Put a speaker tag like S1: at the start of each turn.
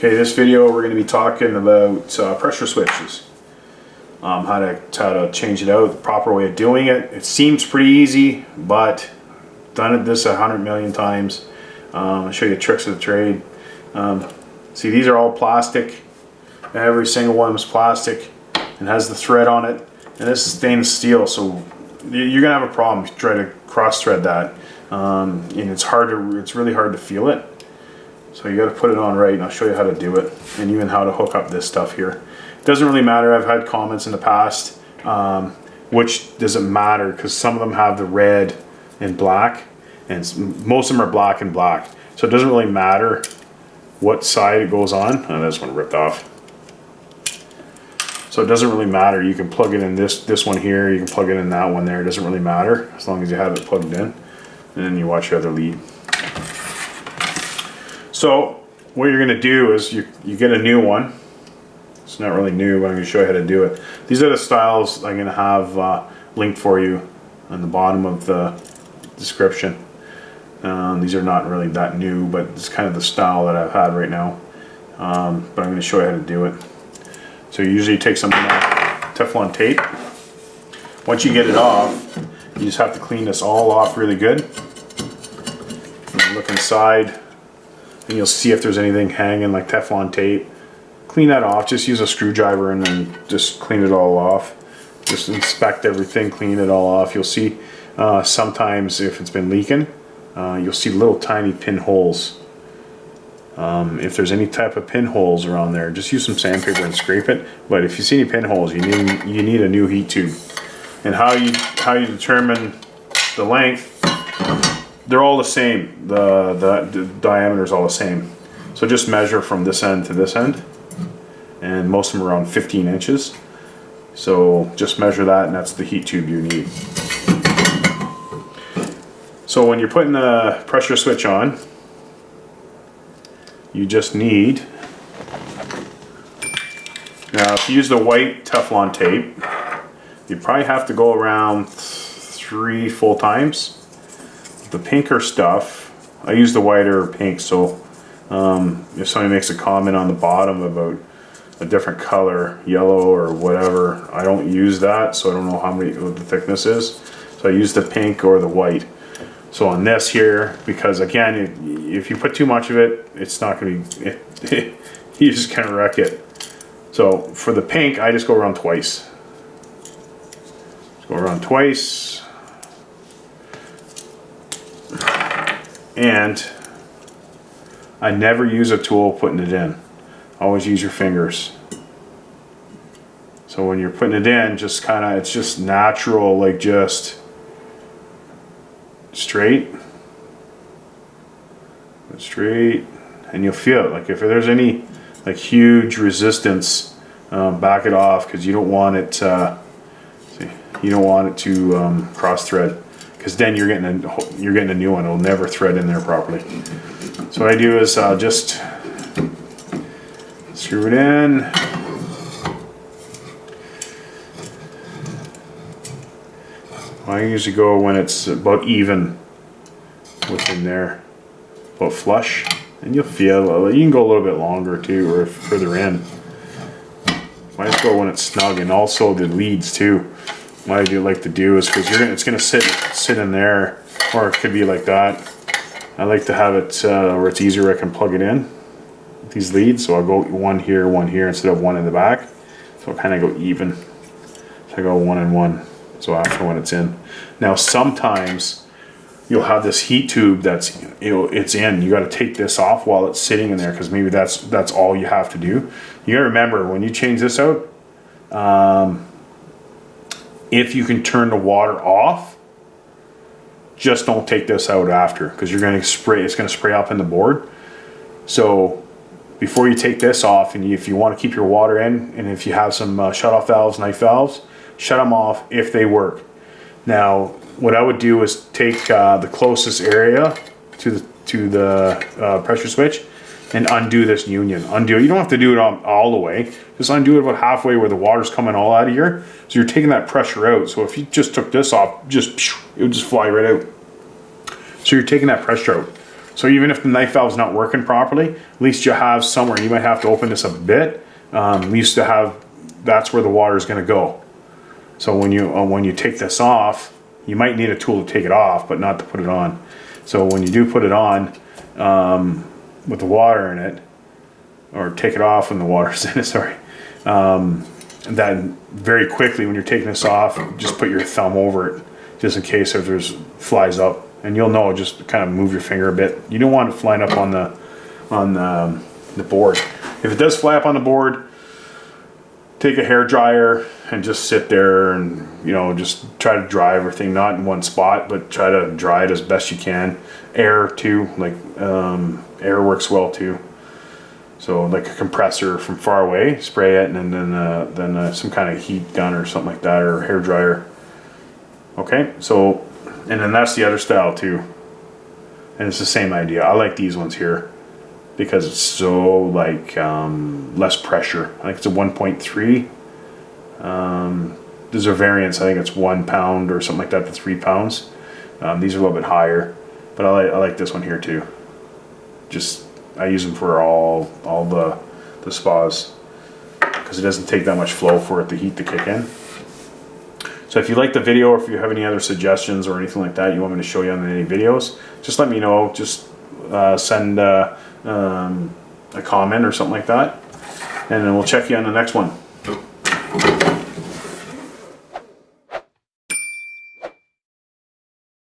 S1: Okay, this video we're going to be talking about pressure switches. How to change it out, the proper way of doing it. It seems pretty easy, but done this 100 million times. I'll show you tricks of the trade. See, these are all plastic. Every single one is plastic and has the thread on it. And this is stainless steel, so you're gonna have a problem if you try to cross thread that. And it's really hard to feel it. So you got to put it on right, and I'll show you how to do it, and even how to hook up this stuff here. It doesn't really matter. I've had comments in the past, which doesn't matter because some of them have the red and black, and most of them are black and black. So it doesn't really matter what side it goes on. Oh, this one ripped off. So it doesn't really matter. You can plug it in this one here. You can plug it in that one there. It doesn't really matter as long as you have it plugged in, and then you watch your other lead. So what you're going to do is you get a new one. It's not really new, but I'm going to show you how to do it. These are the styles I'm going to have linked for you on the bottom of the description. These are not really that new, but it's kind of the style that I've had right now. But I'm going to show you how to do it. So you usually take some Teflon tape. Once you get it off, you just have to clean this all off really good. Look inside. And you'll see if there's anything hanging like Teflon tape. Clean that off. Just use a screwdriver and then just clean it all off. Just inspect everything, clean it all off. You'll see sometimes if it's been leaking, you'll see little tiny pinholes. If there's any type of pinholes around there, just use some sandpaper and scrape it. But if you see any pinholes, you need a new heat tube. And how you determine the length? They're all the same. The diameter is all the same. So just measure from this end to this end, and most of them are around 15 inches. So just measure that, and that's the heat tube you need. So when you're putting the pressure switch on, you just need, now if you use the white Teflon tape, you probably have to go around 3 full times. The pinker stuff, I use the white or pink, so if somebody makes a comment on the bottom about a different color, yellow or whatever, I don't use that, so I don't know what the thickness is. So I use the pink or the white. So on this here, because again, if you put too much of it, it's not going to be, you just kind of wreck it. So for the pink, I just go around twice. Just go around twice. And I never use a tool putting it in. Always use your fingers. So when you're putting it in, just kind of, it's just natural, like just straight, and you'll feel it. Like if there's any like huge resistance, back it off, because you don't want it. You don't want it to cross thread. Because then you're getting a new one. It'll never thread in there properly. So what I do is I'll just screw it in. I usually go when it's about even within there, about flush, and you'll feel. You can go a little bit longer too, or further in. I just go when it's snug, and also the leads too. What I do like to do is, because it's going to sit in there, or it could be like that. I like to have it where it's easier. I can plug it in with these leads, so I'll go one here instead of one in the back. So I'll kind of go even. So I go one and one. So after when it's in. Now sometimes you'll have this heat tube that's it's in. You got to take this off while it's sitting in there, because maybe that's all you have to do. You got to remember when you change this out. If you can turn the water off, just don't take this out after, because you're going to spray. It's going to spray up in the board. So before you take this off, and if you want to keep your water in, and if you have some shut-off valves, knife valves, shut them off if they work. Now, what I would do is take the closest area to the pressure switch and undo this union. Undo it. You don't have to do it all the way. Just undo it about halfway where the water's coming all out of here. So you're taking that pressure out. So if you just took this off, it would just fly right out. So you're taking that pressure out. So even if the knife valve's not working properly, at least you have somewhere. You might have to open this a bit. We used to have, that's where the water is going to go. So when you take this off, you might need a tool to take it off, but not to put it on. So when you do put it on with the water in it, or take it off when the water's in it, sorry. Then very quickly when you're taking this off, just put your thumb over it, just in case if there's flies up, and you'll know. Just kind of move your finger a bit. You don't want it flying up on the board. If it does fly up on the board, take a hair dryer and just sit there and, you know, just try to dry everything, not in one spot, but try to dry it as best you can. Air too, like air works well too. So like a compressor from far away, spray it, and then some kind of heat gun or something like that, or hair dryer. Okay, so, and then that's the other style too. And it's the same idea. I like these ones here because it's so like less pressure. I think it's a 1.3. There's a variance. I think it's 1 pound or something like that to 3 pounds. These are a little bit higher, but I like this one here too. Just I use them for all the spas because it doesn't take that much flow for it, the heat to kick in. So if you like the video, or if you have any other suggestions or anything like that you want me to show you on any videos, just let me know. Just send a comment or something like that, and then we'll check you on the next one.